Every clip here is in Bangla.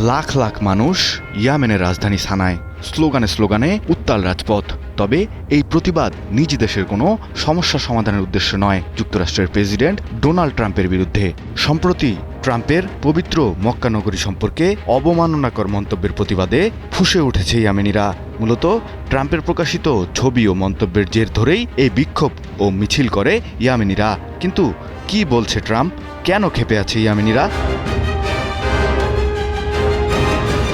লাখ লাখ মানুষ ইয়েমেনের রাজধানী সানায়, স্লোগানে স্লোগানে উত্তাল রাজপথ। তবে এই প্রতিবাদ নিজ দেশের কোনো সমস্যা সমাধানের উদ্দেশ্য নয়, যুক্তরাষ্ট্রের প্রেসিডেন্ট ডোনাল্ড ট্রাম্পের বিরুদ্ধে। সম্প্রতি ট্রাম্পের পবিত্র মক্কা নগরী সম্পর্কে অবমাননাকর মন্তব্যের প্রতিবাদে ফুঁসে উঠেছে ইয়েমেনিরা। মূলত ট্রাম্পের প্রকাশিত ছবি ও মন্তব্যের জের ধরেই এই বিক্ষোভ ও মিছিল করে ইয়েমেনিরা। কিন্তু কি বলছে ট্রাম্প? কেন ক্ষেপে আছে ইয়েমেনিরা?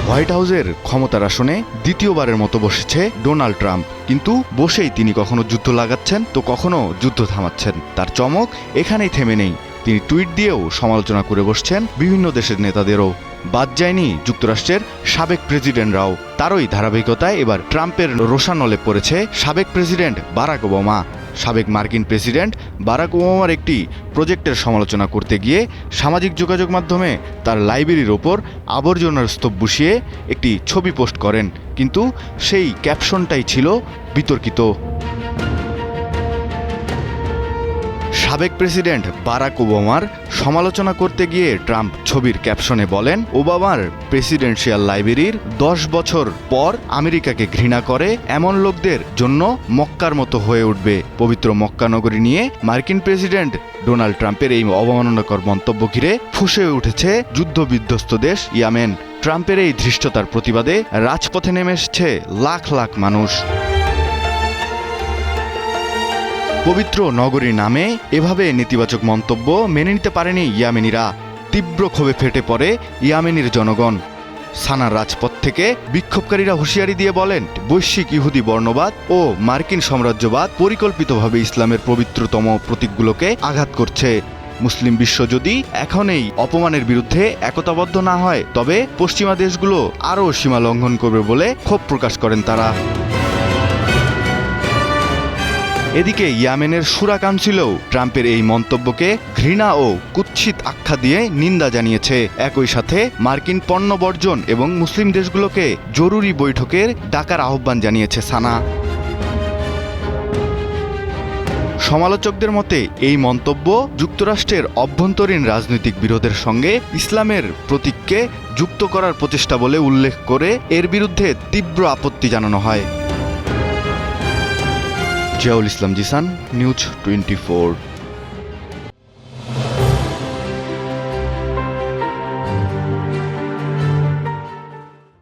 হোয়াইট হাউসের ক্ষমতার আসনে দ্বিতীয়বারের মতো বসেছে ডোনাল্ড ট্রাম্প, কিন্তু বসেই তিনি কখনো যুদ্ধ লাগাচ্ছেন তো কখনো যুদ্ধ থামাচ্ছেন। তার চমক এখানেই থেমে নেই, তিনি টুইট দিয়েও সমালোচনা করে বসছেন বিভিন্ন দেশের নেতাদেরও। বাদ যায়নি যুক্তরাষ্ট্রের সাবেক প্রেসিডেন্টরাও। তারই ধারাবাহিকতায় এবার ট্রাম্পের রোষানলে পড়েছে সাবেক প্রেসিডেন্ট বারাক ওবামা। সাবেক মার্কিন প্রেসিডেন্ট বারাক ওবামার একটি প্রজেক্টের সমালোচনা করতে গিয়ে সামাজিক যোগাযোগ মাধ্যমে তার লাইব্রেরির ওপর আবর্জনার স্তূপ বসিয়ে একটি ছবি পোস্ট করেন, কিন্তু সেই ক্যাপশনটাই ছিল বিতর্কিত। সাবেক প্রেসিডেন্ট বারাক ওবামার সমালোচনা করতে গিয়ে ট্রাম্প ছবির ক্যাপশনে বলেন, ওবামার প্রেসিডেন্সিয়াল লাইব্রেরির 10 বছর পর আমেরিকাকে ঘৃণা করে এমন লোকদের জন্য মক্কার মতো হয়ে উঠবে। পবিত্র মক্কা নগরী নিয়ে মার্কিন প্রেসিডেন্ট ডোনাল্ড ট্রাম্পের এই অবমাননাকর মন্তব্য ঘিরে ফুঁসে উঠেছে যুদ্ধবিধ্বস্ত দেশ ইয়েমেন। ট্রাম্পের এই ধৃষ্টতার প্রতিবাদে রাজপথে নেমে এসেছে লাখ লাখ মানুষ। পবিত্র নগরীর নামে এভাবে নেতিবাচক মন্তব্য মেনে নিতে পারেনি ইয়েমেনিরা। তীব্র ক্ষোভে ফেটে পড়ে ইয়েমেনের জনগণ। সানার রাজপথ থেকে বিক্ষোভকারীরা হুঁশিয়ারি দিয়ে বলেন, বৈশ্বিক ইহুদি বর্ণবাদ ও মার্কিন সাম্রাজ্যবাদ পরিকল্পিতভাবে ইসলামের পবিত্রতম প্রতীকগুলোকে আঘাত করছে। মুসলিম বিশ্ব যদি এখন এই অপমানের বিরুদ্ধে একতাবদ্ধ না হয়, তবে পশ্চিমা দেশগুলো আরও সীমা লঙ্ঘন করবে বলে ক্ষোভ প্রকাশ করেন তারা। এদিকে ইয়েমেনের শুরা কাউন্সিলও ট্রাম্পের এই মন্তব্যকে ঘৃণা ও কুৎসিত আখ্যা দিয়ে নিন্দা জানিয়েছে। একই সাথে মার্কিন পণ্য বর্জন এবং মুসলিম দেশগুলোকে জরুরি বৈঠকের ডাকার আহ্বান জানিয়েছে সানা। সমালোচকদের মতে এই মন্তব্য যুক্তরাষ্ট্রের অভ্যন্তরীণ রাজনৈতিক বিরোধের সঙ্গে ইসলামের প্রতীককে যুক্ত করার প্রচেষ্টা বলে উল্লেখ করে এর বিরুদ্ধে তীব্র আপত্তি জানানো হয়। জিয়াউল ইসলাম জিসান, নিউজ 24।